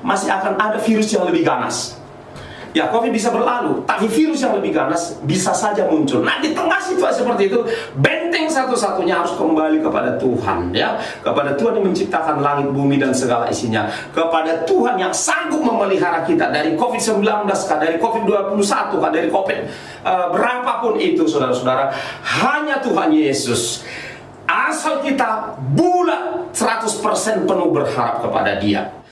masih akan ada virus yang lebih ganas. Ya, COVID bisa berlalu, tapi virus yang lebih ganas bisa saja muncul. Nah, di tengah situasi seperti itu, benteng satu-satunya harus kembali kepada Tuhan, ya, kepada Tuhan yang menciptakan langit, bumi, dan segala isinya, kepada Tuhan yang sanggup memelihara kita dari COVID-19, dari COVID-21, dari COVID berapapun itu, saudara-saudara. Hanya Tuhan Yesus. Asal kita bulat 100% penuh berharap kepada Dia.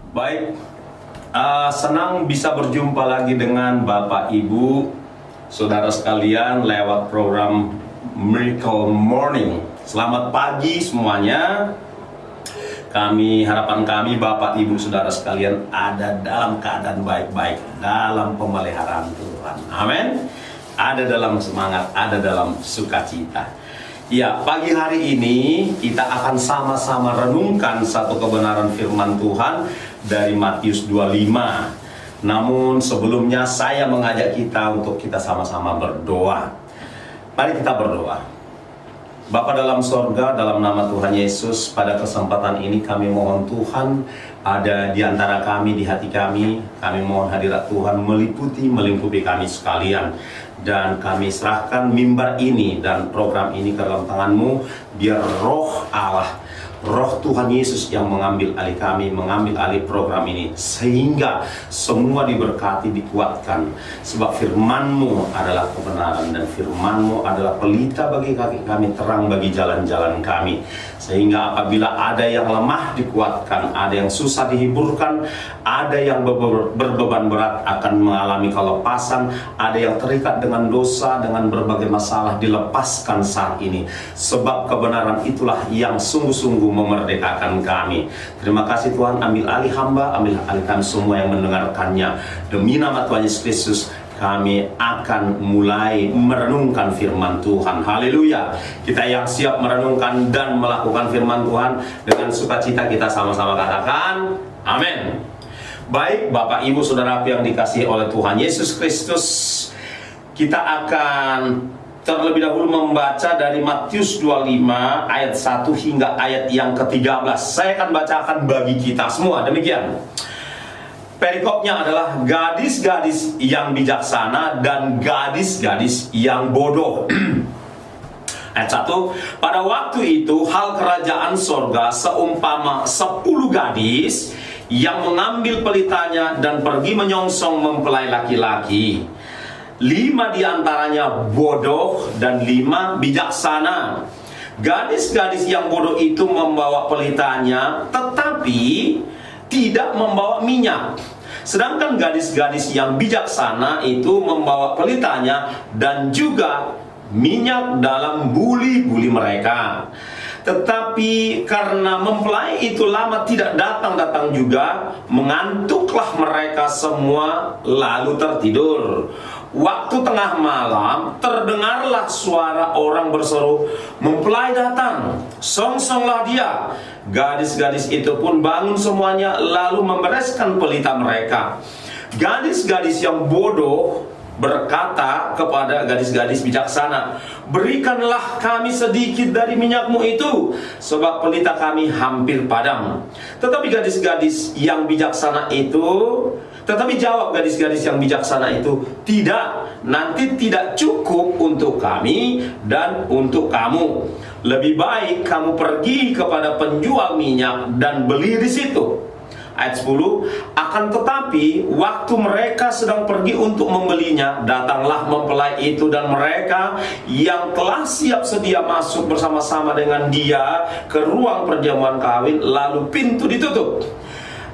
Baik, senang bisa berjumpa lagi dengan Bapak Ibu, saudara sekalian lewat program Miracle Morning. Selamat pagi semuanya. Harapan kami Bapak Ibu saudara sekalian ada dalam keadaan baik-baik, dalam pemeliharaan Tuhan. Amin. Ada dalam semangat, ada dalam sukacita. Ya, pagi hari ini kita akan sama-sama renungkan satu kebenaran firman Tuhan dari Matius 25. Namun sebelumnya saya mengajak kita untuk kita sama-sama berdoa. Mari kita berdoa. Bapa dalam sorga, dalam nama Tuhan Yesus, pada kesempatan ini kami mohon Tuhan ada di antara kami, di hati kami. Kami mohon hadirat Tuhan melingkupi kami sekalian. Dan kami serahkan mimbar ini dan program ini ke dalam tangan-Mu. Biar roh Allah, roh Tuhan Yesus yang mengambil alih kami, mengambil alih program ini, sehingga semua diberkati, dikuatkan. Sebab firman-Mu adalah kebenaran, dan firman-Mu adalah pelita bagi kaki kami, terang bagi jalan-jalan kami. Sehingga apabila ada yang lemah dikuatkan, ada yang susah dihiburkan, ada yang berbeban berat akan mengalami kelepasan, ada yang terikat dengan dosa, dengan berbagai masalah dilepaskan saat ini. Sebab kebenaran itulah yang sungguh-sungguh memerdekakan kami. Terima kasih Tuhan, ambil alih hamba, ambil alih kami semua yang mendengarkannya. Demi nama Tuhan Yesus Kristus, kami akan mulai merenungkan firman Tuhan. Haleluya. Kita yang siap merenungkan dan melakukan firman Tuhan, dengan sukacita kita sama-sama katakan amin. Baik, Bapak Ibu Saudara yang dikasihi oleh Tuhan Yesus Kristus, kita akan terlebih dahulu membaca dari Matius 25 ayat 1 hingga ayat yang ke-13. Saya akan bacakan bagi kita semua. Demikian. Perikopnya adalah gadis-gadis yang bijaksana dan gadis-gadis yang bodoh. Ayat 1. Pada waktu itu hal kerajaan sorga seumpama 10 gadis yang mengambil pelitanya dan pergi menyongsong mempelai laki-laki. 5 diantaranya bodoh dan 5 bijaksana. Gadis-gadis yang bodoh itu membawa pelitanya, tetapi tidak membawa minyak. Sedangkan gadis-gadis yang bijaksana itu membawa pelitanya dan juga minyak dalam buli-buli mereka. Tetapi karena mempelai itu lama tidak datang-datang juga, mengantuklah mereka semua lalu tertidur. Waktu tengah malam terdengarlah suara orang berseru, "Mempelai datang, songsonglah dia." Gadis-gadis itu pun bangun semuanya lalu membereskan pelita mereka. Gadis-gadis yang bodoh berkata kepada gadis-gadis bijaksana, "Berikanlah kami sedikit dari minyakmu itu, sebab pelita kami hampir padam." Tetapi jawab gadis-gadis yang bijaksana itu, "Tidak, nanti tidak cukup untuk kami dan untuk kamu. Lebih baik kamu pergi kepada penjual minyak dan beli di situ." Ayat 10. Akan tetapi waktu mereka sedang pergi untuk membelinya, datanglah mempelai itu dan mereka yang telah siap sedia masuk bersama-sama dengan dia ke ruang perjamuan kawin, lalu pintu ditutup.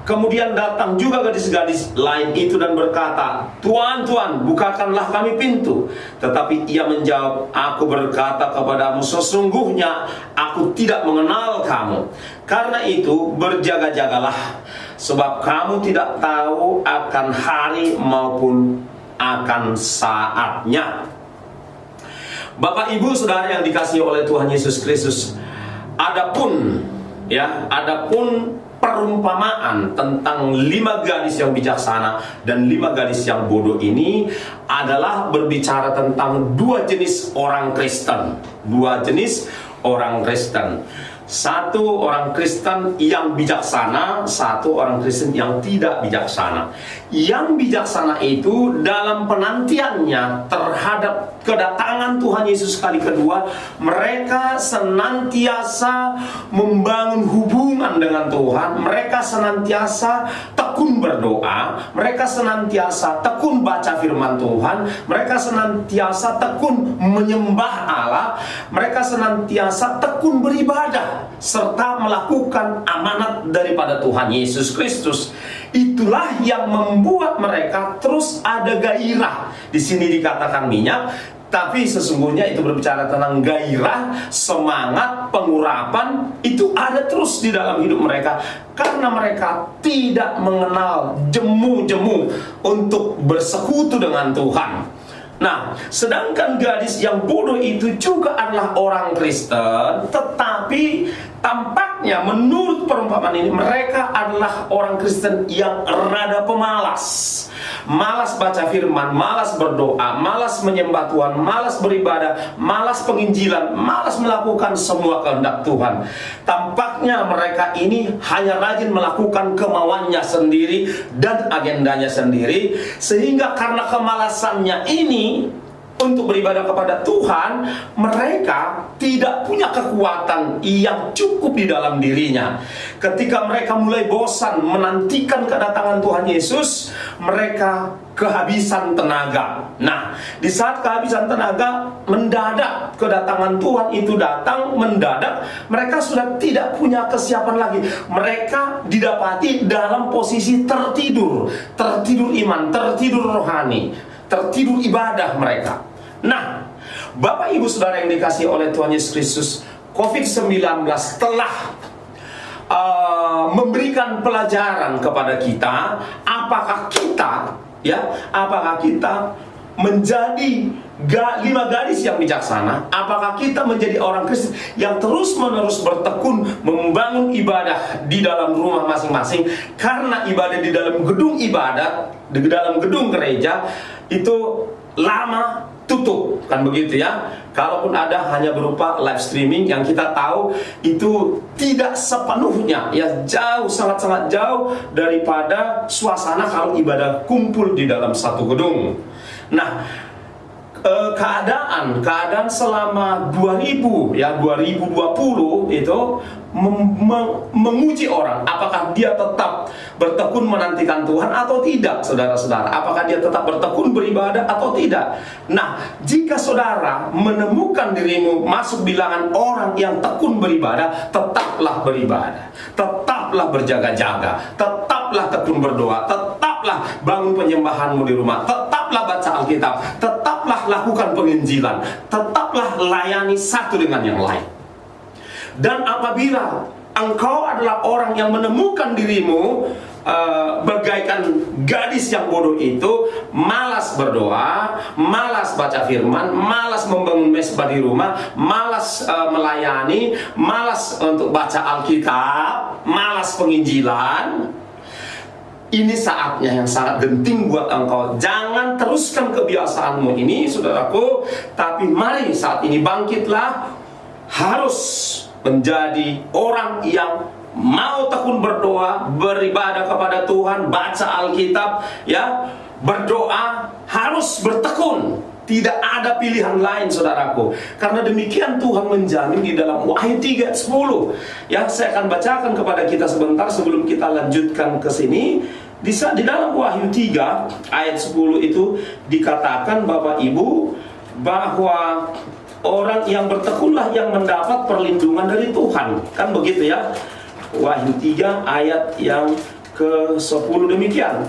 Kemudian datang juga gadis-gadis lain itu dan berkata, "Tuan, Tuan, bukakanlah kami pintu." Tetapi ia menjawab, "Aku berkata kepadamu, sesungguhnya aku tidak mengenal kamu. Karena itu berjaga-jagalah, sebab kamu tidak tahu akan hari maupun akan saatnya." Bapak, Ibu, Saudara yang dikasihi oleh Tuhan Yesus Kristus, adapun perumpamaan tentang 5 gadis yang bijaksana dan 5 gadis yang bodoh ini adalah berbicara tentang 2 jenis orang Kristen. 2 jenis orang Kristen. Satu orang Kristen yang bijaksana, satu orang Kristen yang tidak bijaksana. Yang bijaksana itu dalam penantiannya terhadap kedatangan Tuhan Yesus kali kedua, mereka senantiasa membangun hubungan dengan Tuhan, mereka senantiasa tekun berdoa, mereka senantiasa tekun baca firman Tuhan, mereka senantiasa tekun menyembah Allah, mereka senantiasa tekun beribadah, serta melakukan amanat daripada Tuhan Yesus Kristus. Itulah yang membuat mereka terus ada gairah. Di sini dikatakan minyak, tapi sesungguhnya itu berbicara tentang gairah, semangat, pengurapan. Itu ada terus di dalam hidup mereka, karena mereka tidak mengenal jemu-jemu untuk bersekutu dengan Tuhan. Nah, sedangkan gadis yang bodoh itu juga adalah orang Kristen, tetapi tampaknya menurut perumpamaan ini mereka adalah orang Kristen yang rada pemalas. Malas baca firman, malas berdoa, malas menyembah Tuhan, malas beribadah, malas penginjilan, malas melakukan semua kehendak Tuhan. Tampaknya mereka ini hanya rajin melakukan kemauannya sendiri dan agendanya sendiri, sehingga karena kemalasannya ini untuk beribadah kepada Tuhan, mereka tidak punya kekuatan yang cukup di dalam dirinya. Ketika mereka mulai bosan menantikan kedatangan Tuhan Yesus, mereka kehabisan tenaga. Nah, di saat kehabisan tenaga, mendadak kedatangan Tuhan itu datang mendadak, mereka sudah tidak punya kesiapan lagi. Mereka didapati dalam posisi tertidur, tertidur iman, tertidur rohani, tertidur ibadah mereka. Nah, Bapak Ibu Saudara yang dikasihi oleh Tuhan Yesus Kristus, COVID-19 telah memberikan pelajaran kepada kita, apakah kita menjadi 5 gadis yang bijaksana, apakah kita menjadi orang Kristen yang terus-menerus bertekun membangun ibadah di dalam rumah masing-masing, karena ibadah di dalam gedung ibadat, di dalam gedung gereja itu lama tutup, kan begitu ya. Kalaupun ada, hanya berupa live streaming yang kita tahu itu tidak sepenuhnya, ya jauh, sangat-sangat jauh daripada suasana kalau ibadah kumpul di dalam satu gedung. Nah, keadaan selama 2020 itu menguji orang, apakah dia tetap bertekun menantikan Tuhan atau tidak, saudara-saudara. Apakah dia tetap bertekun beribadah atau tidak. Nah, jika saudara menemukan dirimu masuk bilangan orang yang tekun beribadah, tetaplah beribadah, tetaplah berjaga-jaga, tetaplah tekun berdoa, tetaplah bangun penyembahanmu di rumah, tetaplah baca Alkitab, tetaplah lakukan penginjilan, tetaplah layani satu dengan yang lain. Dan apabila engkau adalah orang yang menemukan dirimu bagaikan gadis yang bodoh itu, malas berdoa, malas baca firman, malas membangun mesbah di rumah, malas melayani, malas untuk baca Alkitab, malas penginjilan, ini saatnya yang sangat genting buat engkau. Jangan teruskan kebiasaanmu ini, saudaraku, tapi mari saat ini bangkitlah, harus menjadi orang yang mau tekun berdoa, beribadah kepada Tuhan, baca Alkitab, ya, berdoa, harus bertekun. Tidak ada pilihan lain, saudaraku. Karena demikian Tuhan menjamin di dalam Wahyu 3 ayat 10. Ya, saya akan bacakan kepada kita sebentar sebelum kita lanjutkan ke sini. Di dalam Wahyu 3 ayat 10 itu dikatakan, Bapak Ibu, bahwa orang yang bertekunlah yang mendapat perlindungan dari Tuhan. Kan begitu ya. Wahyu 3 ayat yang ke-10 demikian.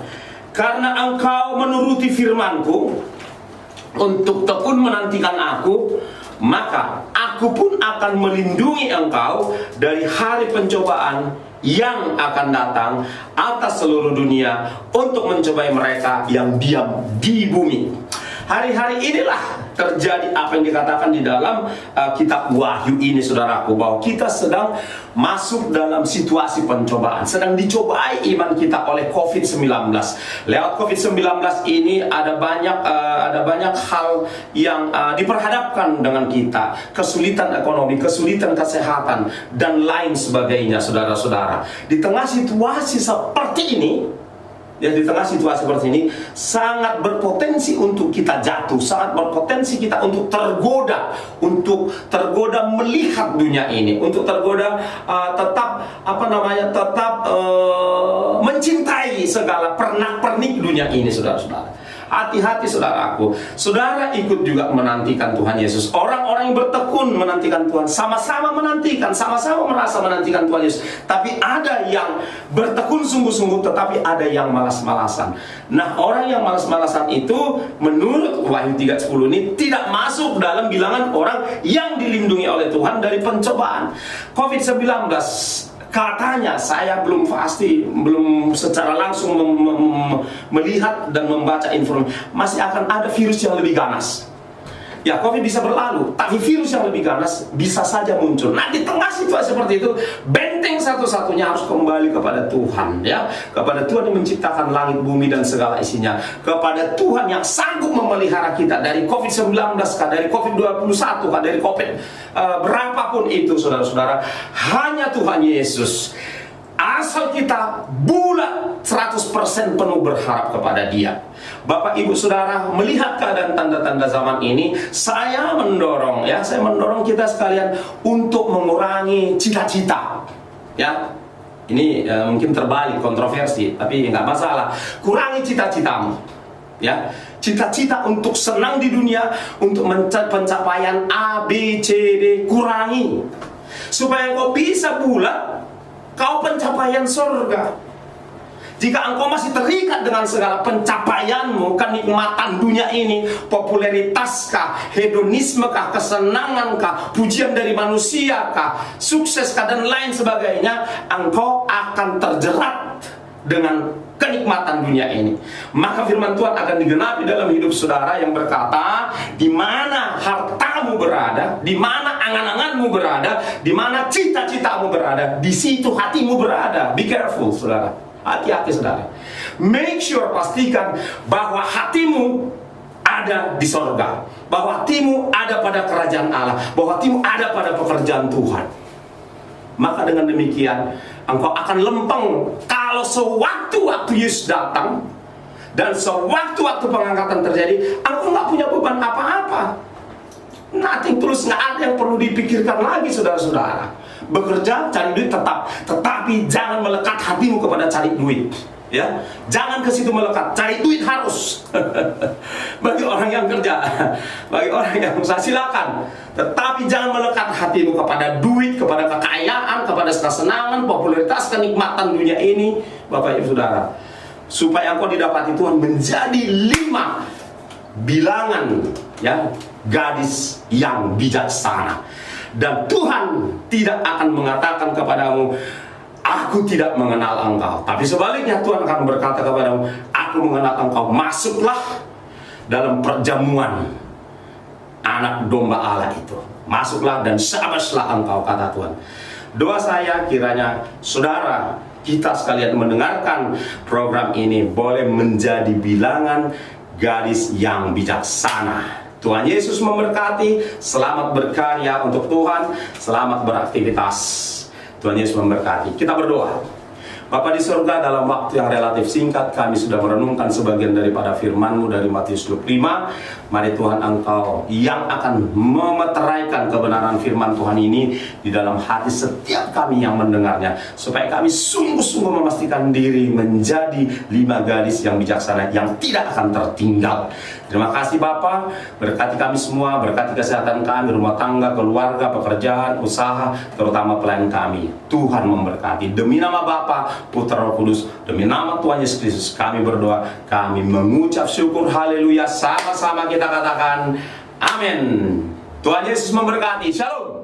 Karena engkau menuruti firmanku untuk tekun menantikan aku, maka aku pun akan melindungi engkau dari hari pencobaan yang akan datang atas seluruh dunia untuk mencobai mereka yang diam di bumi. Hari-hari inilah terjadi apa yang dikatakan di dalam kitab Wahyu ini, saudaraku, bahwa kita sedang masuk dalam situasi pencobaan, sedang dicobai iman kita oleh COVID-19. Lewat COVID-19 ini ada banyak hal yang diperhadapkan dengan kita, kesulitan ekonomi, kesulitan kesehatan, dan lain sebagainya, saudara-saudara. Di tengah situasi seperti ini, sangat berpotensi untuk kita jatuh, sangat berpotensi kita untuk tergoda melihat dunia ini, untuk tergoda tetap mencintai segala pernak-pernik dunia ini, saudara-saudara. Hati-hati, saudaraku. Saudara ikut juga menantikan Tuhan Yesus. Orang-orang yang bertekun menantikan Tuhan, sama-sama menantikan, sama-sama merasa menantikan Tuhan Yesus. Tapi ada yang bertekun sungguh-sungguh, tetapi ada yang malas-malasan. Nah, orang yang malas-malasan itu menurut Wahyu 3:10 ini tidak masuk dalam bilangan orang yang dilindungi oleh Tuhan dari pencobaan. COVID-19, katanya, saya belum pasti, belum secara langsung melihat dan membaca informasi, masih akan ada virus yang lebih ganas. Ya, COVID bisa berlalu, tapi virus yang lebih ganas bisa saja muncul. Nah, di tengah situasi seperti itu, benteng satu-satunya harus kembali kepada Tuhan, ya, kepada Tuhan yang menciptakan langit, bumi, dan segala isinya, kepada Tuhan yang sanggup memelihara kita dari COVID-19, dari COVID-21, dari COVID berapapun itu, saudara-saudara. Hanya Tuhan Yesus. Asal kita bulat 100% penuh berharap kepada Dia. Bapak, Ibu, Saudara, melihat keadaan tanda-tanda zaman ini, saya mendorong kita sekalian untuk mengurangi cita-cita. Ya, ini mungkin terbalik, kontroversi, tapi nggak masalah. Kurangi cita-citamu. Ya, cita-cita untuk senang di dunia, untuk mencapai pencapaian A, B, C, D, kurangi. Supaya engkau bisa bulat, kau pencapaian surga. Jika engkau masih terikat dengan segala pencapaianmu, kenikmatan dunia ini, popularitas-kah, hedonisme-kah, kesenangan-kah, pujian dari manusia-kah, sukses-kah, dan lain sebagainya, engkau akan terjerat dengan kenikmatan dunia ini. Maka firman Tuhan akan digenapi dalam hidup saudara yang berkata, di mana hartamu berada, di mana angan-anganmu berada, di mana cita-citamu berada, di situ hatimu berada. Be careful, saudara. Hati-hati, saudara. Make sure, pastikan bahwa hatimu ada di sorga, bahwa hatimu ada pada kerajaan Allah, bahwa hatimu ada pada pekerjaan Tuhan. Maka dengan demikian engkau akan lempeng kalau sewaktu-waktu Yesus datang dan sewaktu-waktu pengangkatan terjadi, engkau nggak punya beban apa-apa. Nothing tulus, nggak ada yang perlu dipikirkan lagi, saudara-saudara. Bekerja, cari duit tetap, tetapi jangan melekat hatimu kepada cari duit. Ya, jangan ke situ melekat, cari duit harus. Bagi orang yang kerja, bagi orang yang usaha, silakan. Tetapi jangan melekat hatimu kepada duit, kepada kekayaan, kepada kesenangan, popularitas, kenikmatan dunia ini, Bapak Ibu Saudara. Supaya engkau didapati Tuhan menjadi 5 bilangan, ya, gadis yang bijaksana. Dan Tuhan tidak akan mengatakan kepadamu, aku tidak mengenal engkau. Tapi sebaliknya Tuhan akan berkata kepadamu, aku mengenal engkau. Masuklah dalam perjamuan anak domba Allah itu. Masuklah dan syabaslah engkau, kata Tuhan. Doa saya kiranya saudara, kita sekalian mendengarkan program ini boleh menjadi bilangan gadis yang bijaksana. Tuhan Yesus memberkati. Selamat berkarya untuk Tuhan, selamat beraktivitas. Tuhan Yesus memberkati. Kita berdoa. Bapa di surga, dalam waktu yang relatif singkat kami sudah merenungkan sebagian daripada firman-Mu dari Matius 25. Mari Tuhan, Engkau yang akan memeteraikan kebenaran firman Tuhan ini di dalam hati setiap kami yang mendengarnya, supaya kami sungguh-sungguh memastikan diri menjadi 5 gadis yang bijaksana yang tidak akan tertinggal. Terima kasih Bapa, berkati kami semua, berkati kesehatan kami, rumah tangga, keluarga, pekerjaan, usaha, terutama pelayan kami. Tuhan memberkati. Demi nama Bapa, Putra, Roh Kudus, demi nama Tuhan Yesus Kristus kami berdoa, kami mengucap syukur, haleluya. Sama-sama kita katakan amin. Tuhan Yesus memberkati. Shalom.